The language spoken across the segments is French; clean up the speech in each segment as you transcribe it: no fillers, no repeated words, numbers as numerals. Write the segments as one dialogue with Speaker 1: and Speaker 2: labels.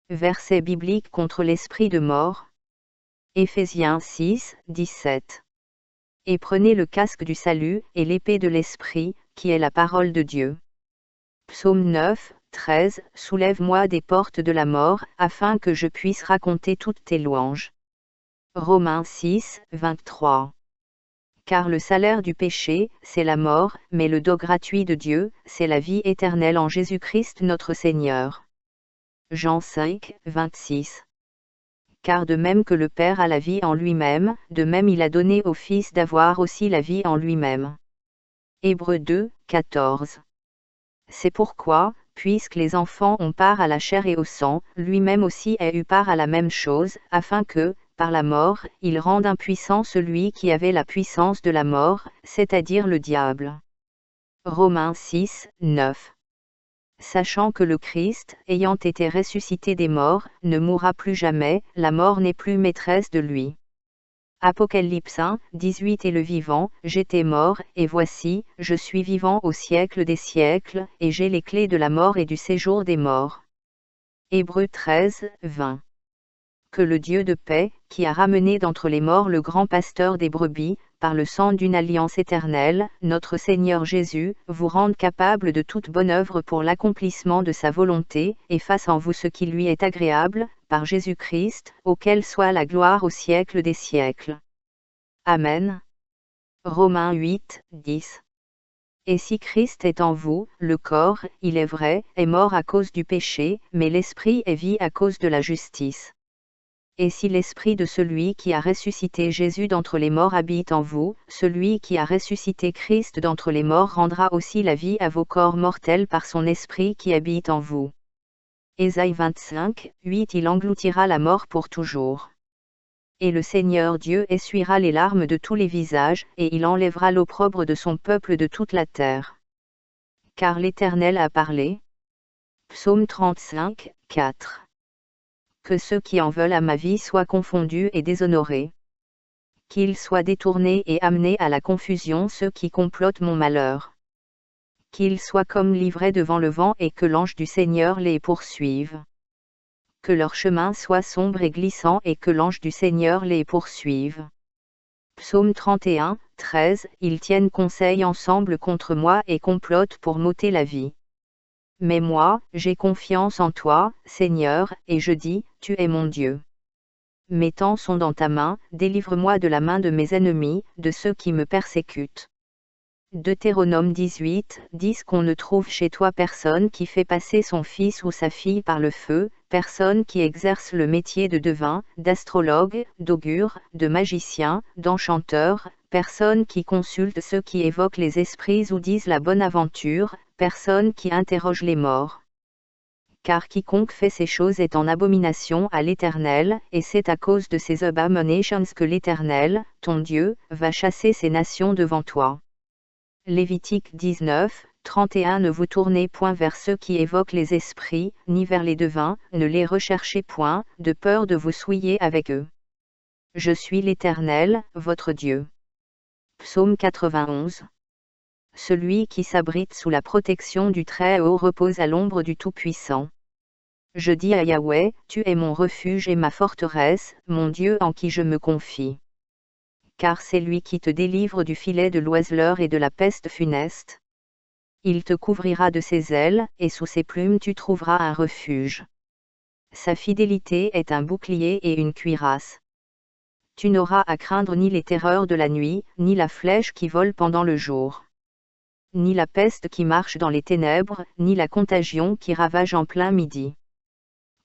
Speaker 1: Verset biblique contre l'esprit de mort. Éphésiens 6, 17. Et prenez le casque du salut, et l'épée de l'esprit, qui est la parole de Dieu. Psaume 9, 13. Soulève-moi des portes de la mort, afin que je puisse raconter toutes tes louanges. Romains 6, 23. Car le salaire du péché, c'est la mort, mais le don gratuit de Dieu, c'est la vie éternelle en Jésus-Christ notre Seigneur. Jean 5, 26. Car de même que le Père a la vie en lui-même, de même il a donné au Fils d'avoir aussi la vie en lui-même. Hébreux 2, 14. C'est pourquoi, puisque les enfants ont part à la chair et au sang, lui-même aussi a eu part à la même chose, afin que, par la mort, il rende impuissant celui qui avait la puissance de la mort, c'est-à-dire le diable. Romains 6, 9. Sachant que le Christ, ayant été ressuscité des morts, ne mourra plus jamais, la mort n'est plus maîtresse de lui. Apocalypse 1, 18. Et le vivant, j'étais mort, et voici, je suis vivant au siècle des siècles, et j'ai les clés de la mort et du séjour des morts. Hébreux 13, 20. Que le Dieu de paix, qui a ramené d'entre les morts le grand pasteur des brebis, par le sang d'une alliance éternelle, notre Seigneur Jésus, vous rende capable de toute bonne œuvre pour l'accomplissement de sa volonté, et fasse en vous ce qui lui est agréable, par Jésus-Christ, auquel soit la gloire au siècle des siècles. Amen. Romains 8, 10. Et si Christ est en vous, le corps, il est vrai, est mort à cause du péché, mais l'esprit est vie à cause de la justice. Et si l'esprit de celui qui a ressuscité Jésus d'entre les morts habite en vous, celui qui a ressuscité Christ d'entre les morts rendra aussi la vie à vos corps mortels par son esprit qui habite en vous. Ésaïe 25, 8. Il engloutira la mort pour toujours. Et le Seigneur Dieu essuiera les larmes de tous les visages, et il enlèvera l'opprobre de son peuple de toute la terre. Car l'Éternel a parlé. Psaume 35, 4. Que ceux qui en veulent à ma vie soient confondus et déshonorés. Qu'ils soient détournés et amenés à la confusion ceux qui complotent mon malheur. Qu'ils soient comme livrés devant le vent et que l'ange du Seigneur les poursuive. Que leur chemin soit sombre et glissant et que l'ange du Seigneur les poursuive. Psaume 31, 13. Ils tiennent conseil ensemble contre moi et complotent pour m'ôter la vie. Mais moi, j'ai confiance en toi, Seigneur, et je dis, tu es mon Dieu. Mes temps sont dans ta main, délivre-moi de la main de mes ennemis, de ceux qui me persécutent. Deutéronome 18, 10. Qu'on ne trouve chez toi personne qui fait passer son fils ou sa fille par le feu, personne qui exerce le métier de devin, d'astrologue, d'augure, de magicien, d'enchanteur, personne qui consulte ceux qui évoquent les esprits ou disent la bonne aventure, personne qui interroge les morts. Car quiconque fait ces choses est en abomination à l'Éternel, et c'est à cause de ces abominations que l'Éternel, ton Dieu, va chasser ces nations devant toi. Lévitique 19, 31. Ne vous tournez point vers ceux qui évoquent les esprits, ni vers les devins, ne les recherchez point, de peur de vous souiller avec eux. Je suis l'Éternel, votre Dieu. Psaume 91. Celui qui s'abrite sous la protection du Très-Haut repose à l'ombre du Tout-Puissant. Je dis à Yahweh, tu es mon refuge et ma forteresse, mon Dieu en qui je me confie. Car c'est lui qui te délivre du filet de l'oiseleur et de la peste funeste. Il te couvrira de ses ailes, et sous ses plumes tu trouveras un refuge. Sa fidélité est un bouclier et une cuirasse. Tu n'auras à craindre ni les terreurs de la nuit, ni la flèche qui vole pendant le jour. Ni la peste qui marche dans les ténèbres, ni la contagion qui ravage en plein midi.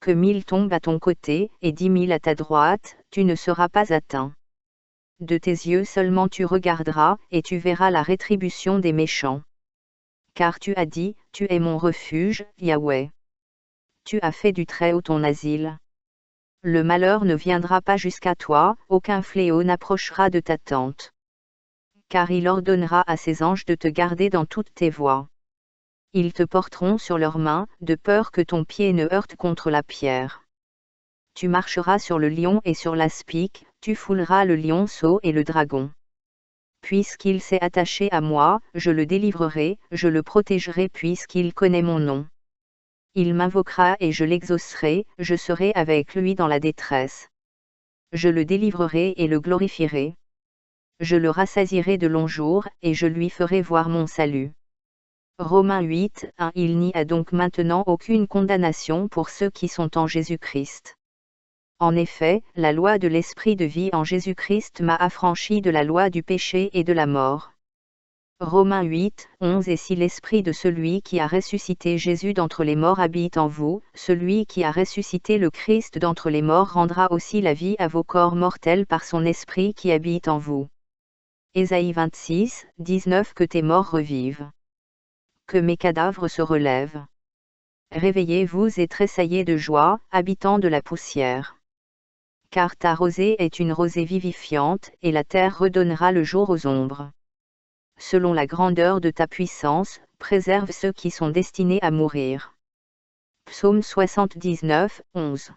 Speaker 1: Que 1000 tombent à ton côté, et 10 000 à ta droite, tu ne seras pas atteint. De tes yeux seulement tu regarderas, et tu verras la rétribution des méchants. Car tu as dit, tu es mon refuge, Yahweh. Tu as fait du Très-Haut ton asile. Le malheur ne viendra pas jusqu'à toi, aucun fléau n'approchera de ta tente. Car il ordonnera à ses anges de te garder dans toutes tes voies. Ils te porteront sur leurs mains, de peur que ton pied ne heurte contre la pierre. Tu marcheras sur le lion et sur l'aspic, tu fouleras le lionceau et le dragon. Puisqu'il s'est attaché à moi, je le délivrerai, je le protégerai puisqu'il connaît mon nom. Il m'invoquera et je l'exaucerai, je serai avec lui dans la détresse. Je le délivrerai et le glorifierai. Je le rassasierai de longs jours, et je lui ferai voir mon salut. Romains 8, 1. Il n'y a donc maintenant aucune condamnation pour ceux qui sont en Jésus-Christ. En effet, la loi de l'Esprit de vie en Jésus-Christ m'a affranchi de la loi du péché et de la mort. Romains 8, 11. Et si l'Esprit de celui qui a ressuscité Jésus d'entre les morts habite en vous, celui qui a ressuscité le Christ d'entre les morts rendra aussi la vie à vos corps mortels par son Esprit qui habite en vous. Ésaïe 26, 19. Que tes morts revivent. Que mes cadavres se relèvent. Réveillez-vous et tressaillez de joie, habitants de la poussière. Car ta rosée est une rosée vivifiante, et la terre redonnera le jour aux ombres. Selon la grandeur de ta puissance, préserve ceux qui sont destinés à mourir. Psaume 79, 11.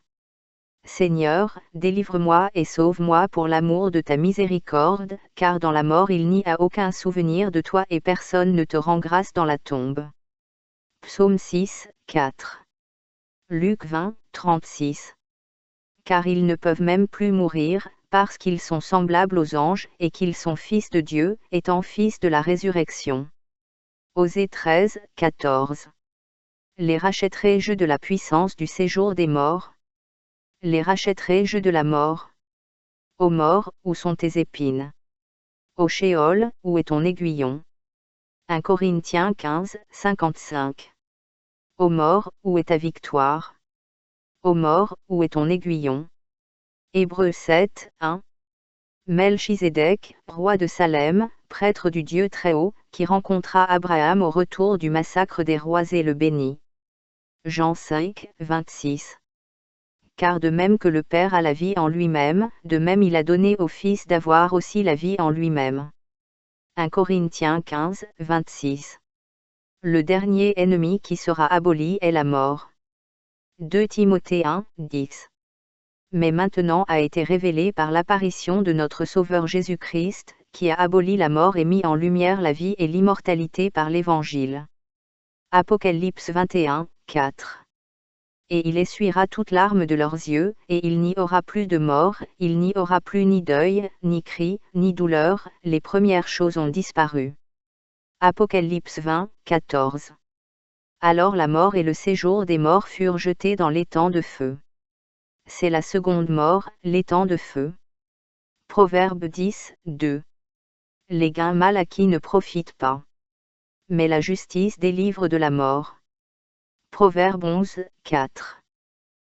Speaker 1: Seigneur, délivre-moi et sauve-moi pour l'amour de ta miséricorde, car dans la mort il n'y a aucun souvenir de toi et personne ne te rend grâce dans la tombe. Psaume 6, 4. Luc 20, 36. Car ils ne peuvent même plus mourir, parce qu'ils sont semblables aux anges, et qu'ils sont fils de Dieu, étant fils de la résurrection. Osée 13, 14. Les rachèterai-je de la puissance du séjour des morts? Les rachèterai-je de la mort? Ô mort, où sont tes épines? Ô Shéol, où est ton aiguillon? 1 Corinthiens 15, 55. Ô mort, où est ta victoire? Ô mort, où est ton aiguillon? Hébreux 7, 1. Melchizedek, roi de Salem, prêtre du Dieu Très-Haut, qui rencontra Abraham au retour du massacre des rois et le bénit. Jean 5, 26. Car de même que le Père a la vie en lui-même, de même il a donné au Fils d'avoir aussi la vie en lui-même. 1 Corinthiens 15, 26. Le dernier ennemi qui sera aboli est la mort. 2 Timothée 1, 10. Mais maintenant a été révélé par l'apparition de notre Sauveur Jésus-Christ, qui a aboli la mort et mis en lumière la vie et l'immortalité par l'Évangile. Apocalypse 21, 4. Et il essuiera toute larme de leurs yeux, et il n'y aura plus de mort, il n'y aura plus ni deuil, ni cri, ni douleur, les premières choses ont disparu. Apocalypse 20, 14. Alors la mort et le séjour des morts furent jetés dans l'étang de feu. C'est la seconde mort, l'étang de feu. Proverbe 10, 2. Les gains mal acquis ne profitent pas. Mais la justice délivre de la mort. Proverbe 11, 4.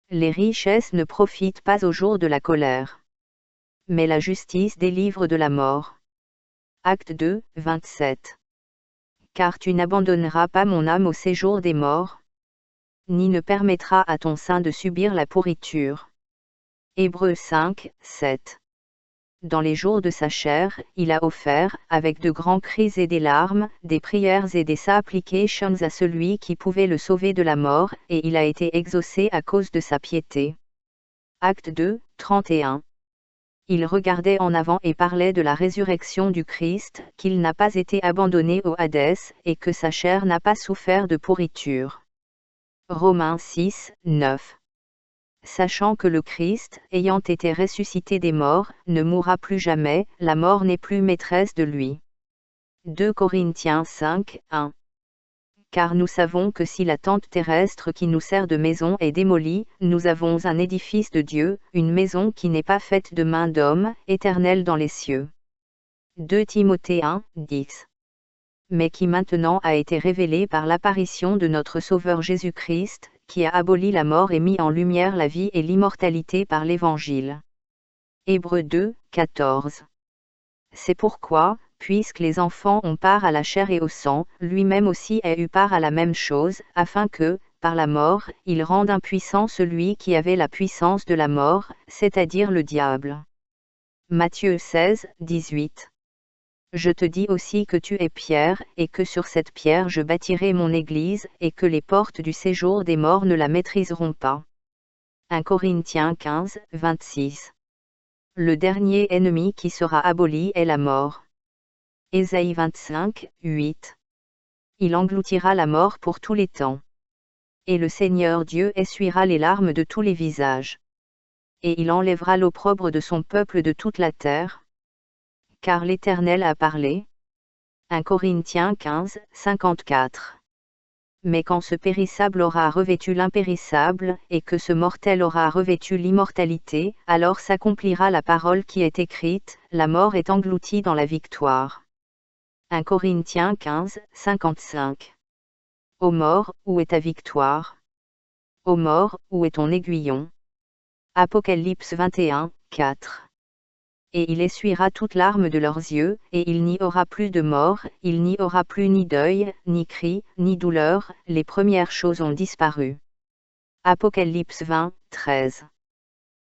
Speaker 1: Les richesses ne profitent pas au jour de la colère. Mais la justice délivre de la mort. Acte 2, 27. Car tu n'abandonneras pas mon âme au séjour des morts, ni ne permettras à ton sein de subir la pourriture. Hébreux 5, 7. Dans les jours de sa chair, il a offert, avec de grands cris et des larmes, des prières et des supplications à celui qui pouvait le sauver de la mort, et il a été exaucé à cause de sa piété. Acte 2, 31. Il regardait en avant et parlait de la résurrection du Christ, qu'il n'a pas été abandonné au Hadès, et que sa chair n'a pas souffert de pourriture. Romains 6, 9. Sachant que le Christ, ayant été ressuscité des morts, ne mourra plus jamais, la mort n'est plus maîtresse de lui. 2 Corinthiens 5, 1. Car nous savons que si la tente terrestre qui nous sert de maison est démolie, nous avons un édifice de Dieu, une maison qui n'est pas faite de main d'homme, éternelle dans les cieux. 2 Timothée 1, 10. Mais qui maintenant a été révélé par l'apparition de notre Sauveur Jésus-Christ, qui a aboli la mort et mis en lumière la vie et l'immortalité par l'Évangile. Hébreux 2, 14. C'est pourquoi, puisque les enfants ont part à la chair et au sang, lui-même aussi a eu part à la même chose, afin que, par la mort, il rende impuissant celui qui avait la puissance de la mort, c'est-à-dire le diable. Matthieu 16, 18. Je te dis aussi que tu es Pierre, et que sur cette pierre je bâtirai mon église, et que les portes du séjour des morts ne la maîtriseront pas. 1 Corinthiens 15, 26. Le dernier ennemi qui sera aboli est la mort. Ésaïe 25, 8. Il engloutira la mort pour tous les temps. Et le Seigneur Dieu essuiera les larmes de tous les visages. Et il enlèvera l'opprobre de son peuple de toute la terre. Car l'Éternel a parlé. 1 Corinthiens 15, 54. Mais quand ce périssable aura revêtu l'impérissable, et que ce mortel aura revêtu l'immortalité, alors s'accomplira la parole qui est écrite, la mort est engloutie dans la victoire. 1 Corinthiens 15, 55. Ô mort, où est ta victoire? Ô mort, où est ton aiguillon? Apocalypse 21, 4. Et il essuiera toute larme de leurs yeux, et il n'y aura plus de mort, il n'y aura plus ni deuil, ni cri, ni douleur, les premières choses ont disparu. Apocalypse 20, 13.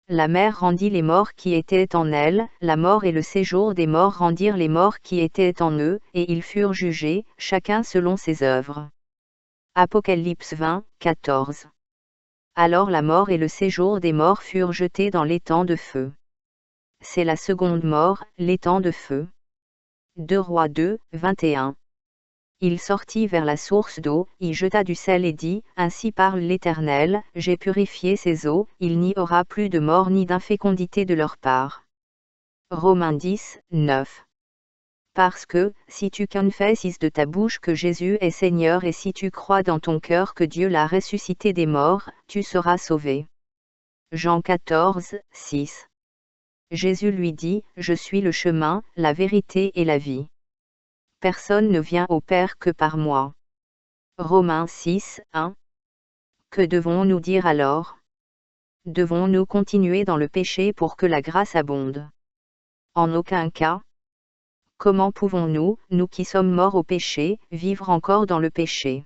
Speaker 1: La mer rendit les morts qui étaient en elle, la mort et le séjour des morts rendirent les morts qui étaient en eux, et ils furent jugés, chacun selon ses œuvres. Apocalypse 20, 14. Alors la mort et le séjour des morts furent jetés dans l'étang de feu. C'est la seconde mort, l'étang de feu. 2 Rois 2, 21. Il sortit vers la source d'eau, y jeta du sel et dit, ainsi parle l'Éternel, j'ai purifié ces eaux, il n'y aura plus de mort ni d'infécondité de leur part. Romains 10, 9. Parce que, si tu confesses de ta bouche que Jésus est Seigneur et si tu crois dans ton cœur que Dieu l'a ressuscité des morts, tu seras sauvé. Jean 14, 6. Jésus lui dit, je suis le chemin, la vérité et la vie. Personne ne vient au Père que par moi. Romains 6, 1. Que devons-nous dire alors? Devons-nous continuer dans le péché pour que la grâce abonde? En aucun cas. Comment pouvons-nous, nous qui sommes morts au péché, vivre encore dans le péché?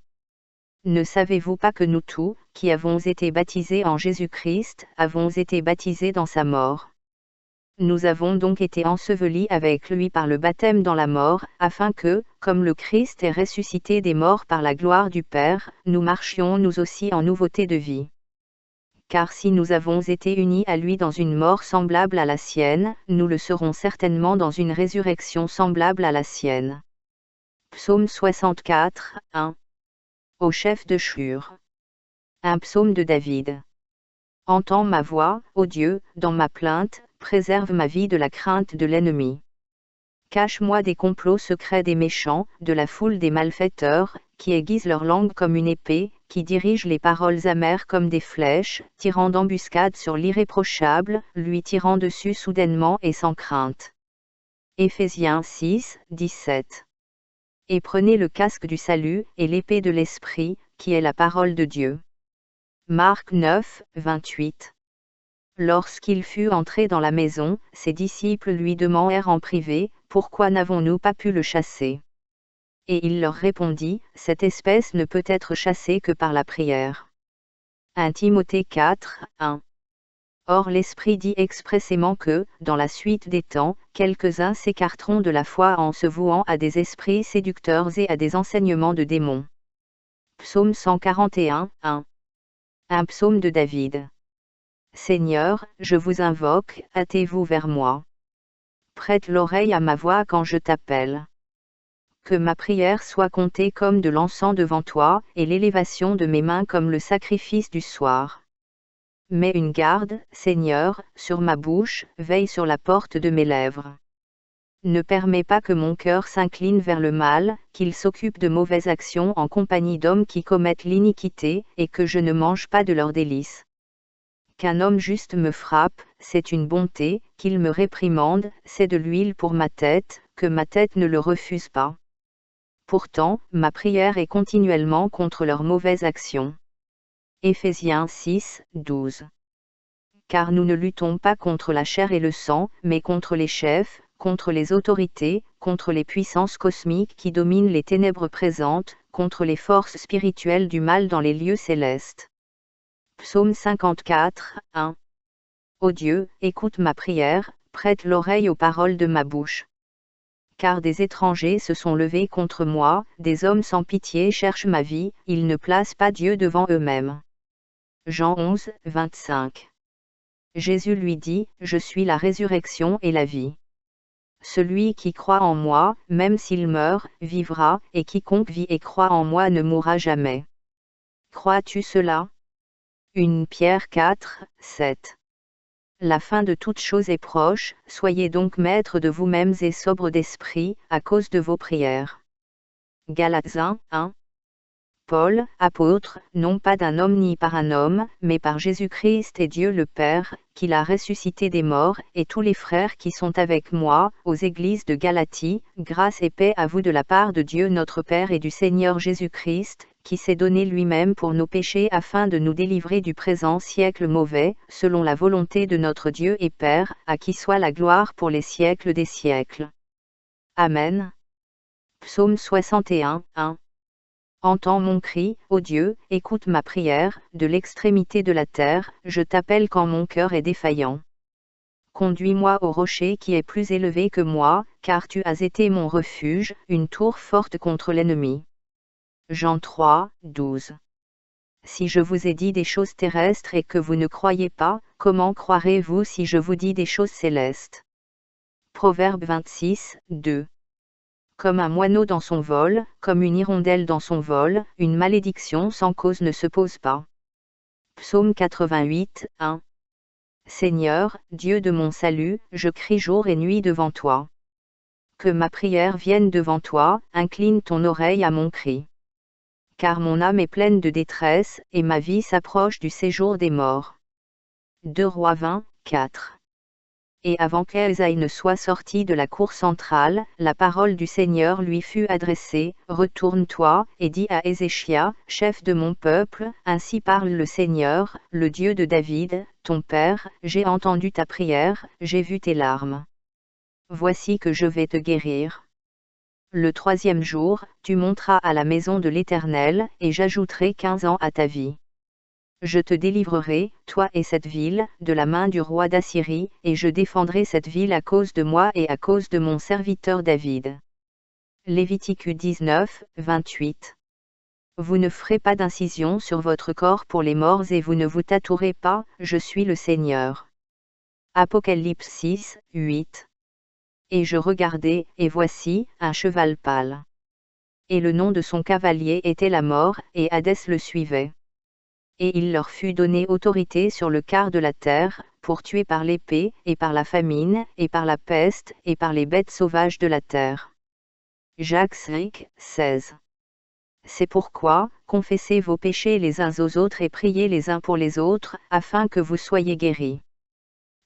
Speaker 1: Ne savez-vous pas que nous tous, qui avons été baptisés en Jésus-Christ, avons été baptisés dans sa mort? Nous avons donc été ensevelis avec lui par le baptême dans la mort, afin que, comme le Christ est ressuscité des morts par la gloire du Père, nous marchions nous aussi en nouveauté de vie. Car si nous avons été unis à lui dans une mort semblable à la sienne, nous le serons certainement dans une résurrection semblable à la sienne. Psaume 64, 1. Au chef de chœur. Un psaume de David. Entends ma voix, ô Dieu, dans ma plainte, préserve ma vie de la crainte de l'ennemi. Cache-moi des complots secrets des méchants, de la foule des malfaiteurs, qui aiguisent leur langue comme une épée, qui dirigent les paroles amères comme des flèches, tirant d'embuscade sur l'irréprochable, lui tirant dessus soudainement et sans crainte. Éphésiens 6, 17. Et prenez le casque du salut, et l'épée de l'Esprit, qui est la parole de Dieu. Marc 9, 28. Lorsqu'il fut entré dans la maison, ses disciples lui demandèrent en privé, « Pourquoi n'avons-nous pas pu le chasser ?» Et il leur répondit, « Cette espèce ne peut être chassée que par la prière. » 1 Timothée 4, 1. Or l'Esprit dit expressément que, dans la suite des temps, quelques-uns s'écarteront de la foi en se vouant à des esprits séducteurs et à des enseignements de démons. Psaume 141, 1. Un psaume de David. Seigneur, je vous invoque, hâtez-vous vers moi. Prête l'oreille à ma voix quand je t'appelle. Que ma prière soit comptée comme de l'encens devant toi, et l'élévation de mes mains comme le sacrifice du soir. Mets une garde, Seigneur, sur ma bouche, veille sur la porte de mes lèvres. Ne permets pas que mon cœur s'incline vers le mal, qu'il s'occupe de mauvaises actions en compagnie d'hommes qui commettent l'iniquité, et que je ne mange pas de leurs délices. Qu'un homme juste me frappe, c'est une bonté, qu'il me réprimande, c'est de l'huile pour ma tête, que ma tête ne le refuse pas. Pourtant, ma prière est continuellement contre leurs mauvaises actions. Éphésiens 6, 12. Car nous ne luttons pas contre la chair et le sang, mais contre les chefs, contre les autorités, contre les puissances cosmiques qui dominent les ténèbres présentes, contre les forces spirituelles du mal dans les lieux célestes. Psaume 54, 1. Ô Dieu, écoute ma prière, prête l'oreille aux paroles de ma bouche. Car des étrangers se sont levés contre moi, des hommes sans pitié cherchent ma vie, ils ne placent pas Dieu devant eux-mêmes. Jean 11, 25. Jésus lui dit, je suis la résurrection et la vie. Celui qui croit en moi, même s'il meurt, vivra, et quiconque vit et croit en moi ne mourra jamais. Crois-tu cela? 1 Pierre 4, 7. La fin de toute chose est proche, soyez donc maîtres de vous-mêmes et sobres d'esprit, à cause de vos prières. Galates 1, 1. Paul, apôtre, non pas d'un homme ni par un homme, mais par Jésus-Christ et Dieu le Père, qui l'a ressuscité des morts, et tous les frères qui sont avec moi, aux églises de Galatie, grâce et paix à vous de la part de Dieu notre Père et du Seigneur Jésus-Christ, qui s'est donné lui-même pour nos péchés afin de nous délivrer du présent siècle mauvais, selon la volonté de notre Dieu et Père, à qui soit la gloire pour les siècles des siècles. Amen. Psaume 61, 1. Entends mon cri, ô Dieu, écoute ma prière, de l'extrémité de la terre, je t'appelle quand mon cœur est défaillant. Conduis-moi au rocher qui est plus élevé que moi, car tu as été mon refuge, une tour forte contre l'ennemi. Jean 3, 12. Si je vous ai dit des choses terrestres et que vous ne croyez pas, comment croirez-vous si je vous dis des choses célestes? Proverbe 26, 2. Comme un moineau dans son vol, comme une hirondelle dans son vol, une malédiction sans cause ne se pose pas. Psaume 88, 1. Seigneur, Dieu de mon salut, je crie jour et nuit devant toi. Que ma prière vienne devant toi, incline ton oreille à mon cri. Car mon âme est pleine de détresse, et ma vie s'approche du séjour des morts. 2 Rois 20, 4. Et avant qu'Ésaïe ne soit sorti de la cour centrale, la parole du Seigneur lui fut adressée, « Retourne-toi, et dis à Ézéchia, chef de mon peuple, ainsi parle le Seigneur, le Dieu de David, ton père, j'ai entendu ta prière, j'ai vu tes larmes. Voici que je vais te guérir. Le 3e jour, tu monteras à la maison de l'Éternel, et j'ajouterai 15 ans à ta vie. Je te délivrerai, toi et cette ville, de la main du roi d'Assyrie, et je défendrai cette ville à cause de moi et à cause de mon serviteur David. » Lévitique 19, 28. Vous ne ferez pas d'incision sur votre corps pour les morts et vous ne vous tatouerez pas, je suis le Seigneur. Apocalypse 6, 8. Et je regardai, et voici, un cheval pâle. Et le nom de son cavalier était la mort, et Hadès le suivait. Et il leur fut donné autorité sur le quart de la terre, pour tuer par l'épée, et par la famine, et par la peste, et par les bêtes sauvages de la terre. Jacques 5, 16. C'est pourquoi, confessez vos péchés les uns aux autres et priez les uns pour les autres, afin que vous soyez guéris.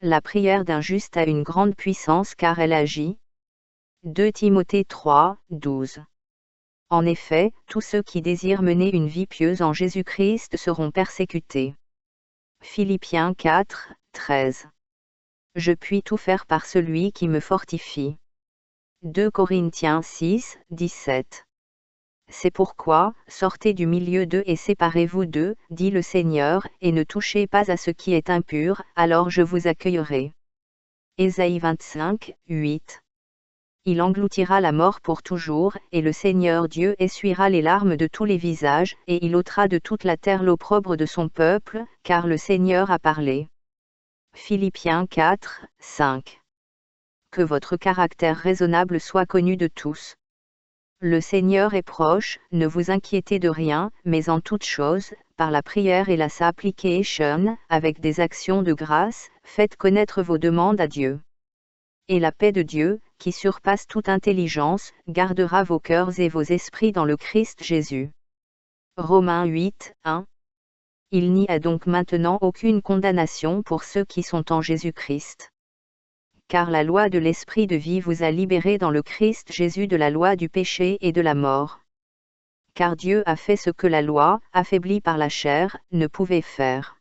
Speaker 1: La prière d'un juste a une grande puissance car elle agit. 2 Timothée 3, 12. En effet, tous ceux qui désirent mener une vie pieuse en Jésus-Christ seront persécutés. Philippiens 4, 13. Je puis tout faire par celui qui me fortifie. 2 Corinthiens 6, 17. C'est pourquoi, sortez du milieu d'eux et séparez-vous d'eux, dit le Seigneur, et ne touchez pas à ce qui est impur, alors je vous accueillerai. Ésaïe 25, 8. Il engloutira la mort pour toujours, et le Seigneur Dieu essuiera les larmes de tous les visages, et il ôtera de toute la terre l'opprobre de son peuple, car le Seigneur a parlé. Philippiens 4, 5. Que votre caractère raisonnable soit connu de tous. Le Seigneur est proche, ne vous inquiétez de rien, mais en toute chose, par la prière et la supplication, avec des actions de grâce, faites connaître vos demandes à Dieu. Et la paix de Dieu, qui surpasse toute intelligence, gardera vos cœurs et vos esprits dans le Christ Jésus. Romains 8, 1. Il n'y a donc maintenant aucune condamnation pour ceux qui sont en Jésus-Christ. Car la loi de l'Esprit de vie vous a libérés dans le Christ Jésus de la loi du péché et de la mort. Car Dieu a fait ce que la loi, affaiblie par la chair, ne pouvait faire.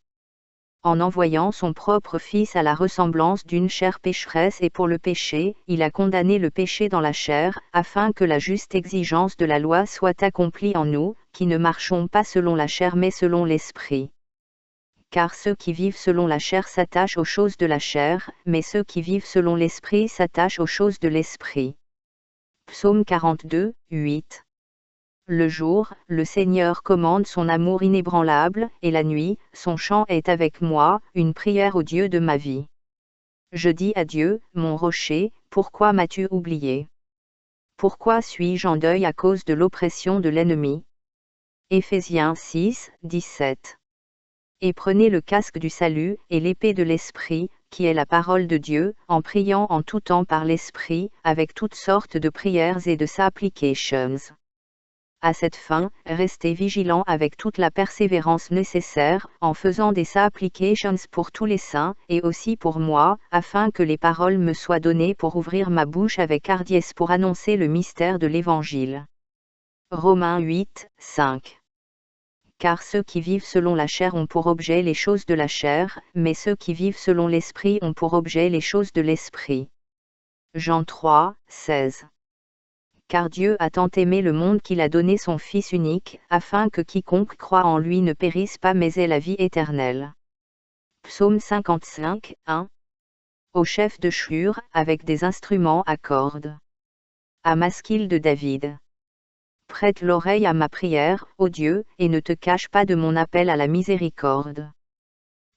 Speaker 1: En envoyant son propre Fils à la ressemblance d'une chair pécheresse et pour le péché, il a condamné le péché dans la chair, afin que la juste exigence de la loi soit accomplie en nous, qui ne marchons pas selon la chair mais selon l'Esprit. Car ceux qui vivent selon la chair s'attachent aux choses de la chair, mais ceux qui vivent selon l'Esprit s'attachent aux choses de l'Esprit. Psaume 42, 8. Le jour, le Seigneur commande son amour inébranlable, et la nuit, son chant est avec moi, une prière au Dieu de ma vie. Je dis à Dieu, mon rocher, pourquoi m'as-tu oublié? Pourquoi suis-je en deuil à cause de l'oppression de l'ennemi? Éphésiens 6, 17. Et prenez le casque du salut, et l'épée de l'Esprit, qui est la parole de Dieu, en priant en tout temps par l'Esprit, avec toutes sortes de prières et de supplications. À cette fin, restez vigilants avec toute la persévérance nécessaire, en faisant des supplications pour tous les saints, et aussi pour moi, afin que les paroles me soient données pour ouvrir ma bouche avec hardiesse pour annoncer le mystère de l'Évangile. Romains 8, 5. Car ceux qui vivent selon la chair ont pour objet les choses de la chair, mais ceux qui vivent selon l'Esprit ont pour objet les choses de l'Esprit. Jean 3, 16. Car Dieu a tant aimé le monde qu'il a donné son Fils unique, afin que quiconque croit en lui ne périsse pas mais ait la vie éternelle. Psaume 55, 1. Au chef de chœur, avec des instruments à cordes. À Masquille de David. Prête l'oreille à ma prière, ô Dieu, et ne te cache pas de mon appel à la miséricorde.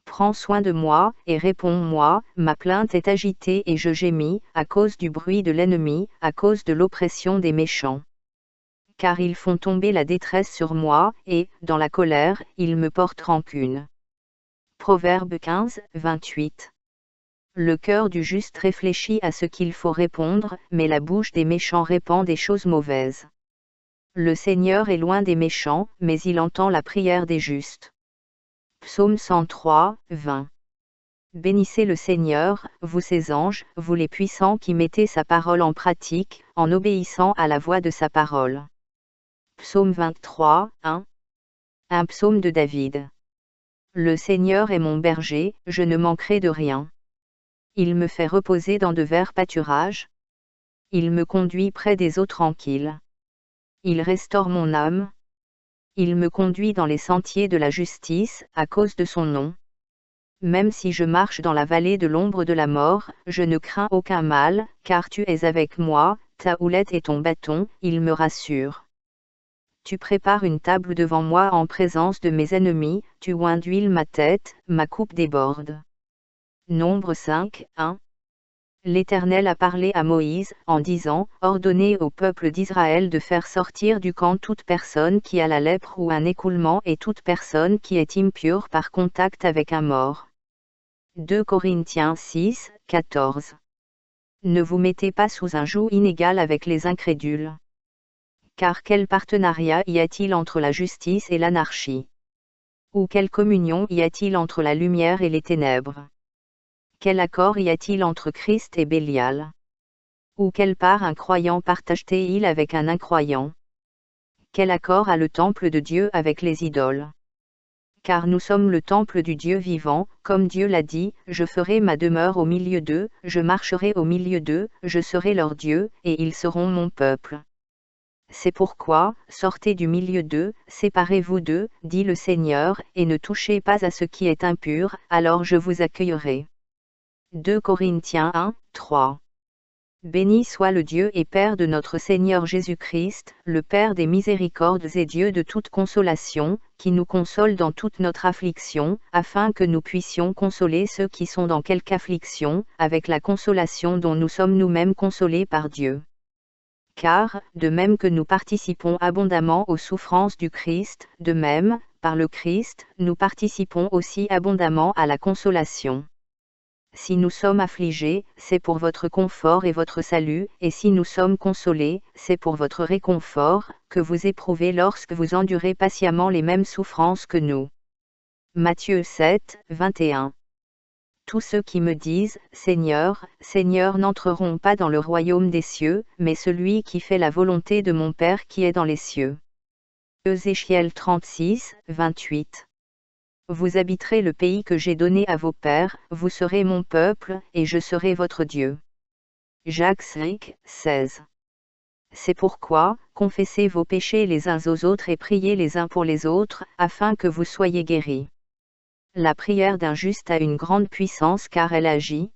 Speaker 1: Prends soin de moi, et réponds-moi, ma plainte est agitée et je gémis, à cause du bruit de l'ennemi, à cause de l'oppression des méchants. Car ils font tomber la détresse sur moi, et, dans la colère, ils me portent rancune. Proverbe 15, 28. Le cœur du juste réfléchit à ce qu'il faut répondre, mais la bouche des méchants répand des choses mauvaises. Le Seigneur est loin des méchants, mais il entend la prière des justes. Psaume 103, 20. Bénissez le Seigneur, vous ses anges, vous les puissants qui mettez sa parole en pratique, en obéissant à la voix de sa parole. Psaume 23, 1. Un psaume de David. Le Seigneur est mon berger, je ne manquerai de rien. Il me fait reposer dans de verts pâturages. Il me conduit près des eaux tranquilles. Il restaure mon âme. Il me conduit dans les sentiers de la justice, à cause de son nom. Même si je marche dans la vallée de l'ombre de la mort, je ne crains aucun mal, car tu es avec moi, ta houlette et ton bâton, ils me rassurent. Tu prépares une table devant moi en présence de mes ennemis, tu oins d'huile ma tête, ma coupe déborde. Nombre 5, 1. L'Éternel a parlé à Moïse, en disant, ordonnez au peuple d'Israël de faire sortir du camp toute personne qui a la lèpre ou un écoulement et toute personne qui est impure par contact avec un mort. 2 Corinthiens 6, 14. Ne vous mettez pas sous un joug inégal avec les incrédules. Car quel partenariat y a-t-il entre la justice et l'anarchie? Ou quelle communion y a-t-il entre la lumière et les ténèbres? Quel accord y a-t-il entre Christ et Bélial? Ou quelle part un croyant partage-t-il avec un incroyant? Quel accord a le temple de Dieu avec les idoles? Car nous sommes le temple du Dieu vivant, comme Dieu l'a dit, je ferai ma demeure au milieu d'eux, je marcherai au milieu d'eux, je serai leur Dieu, et ils seront mon peuple. C'est pourquoi, sortez du milieu d'eux, séparez-vous d'eux, dit le Seigneur, et ne touchez pas à ce qui est impur, alors je vous accueillerai. 2 Corinthiens 1, 3. Béni soit le Dieu et Père de notre Seigneur Jésus-Christ, le Père des miséricordes et Dieu de toute consolation, qui nous console dans toute notre affliction, afin que nous puissions consoler ceux qui sont dans quelque affliction, avec la consolation dont nous sommes nous-mêmes consolés par Dieu. Car, de même que nous participons abondamment aux souffrances du Christ, de même, par le Christ, nous participons aussi abondamment à la consolation. Si nous sommes affligés, c'est pour votre confort et votre salut, et si nous sommes consolés, c'est pour votre réconfort, que vous éprouvez lorsque vous endurez patiemment les mêmes souffrances que nous. Matthieu 7, 21. Tous ceux qui me disent, Seigneur, Seigneur n'entreront pas dans le royaume des cieux, mais celui qui fait la volonté de mon Père qui est dans les cieux. Ézéchiel 36, 28. Vous habiterez le pays que j'ai donné à vos pères, vous serez mon peuple, et je serai votre Dieu. Jacques 5, 16. C'est pourquoi, confessez vos péchés les uns aux autres et priez les uns pour les autres, afin que vous soyez guéris. La prière d'un juste a une grande puissance car elle agit.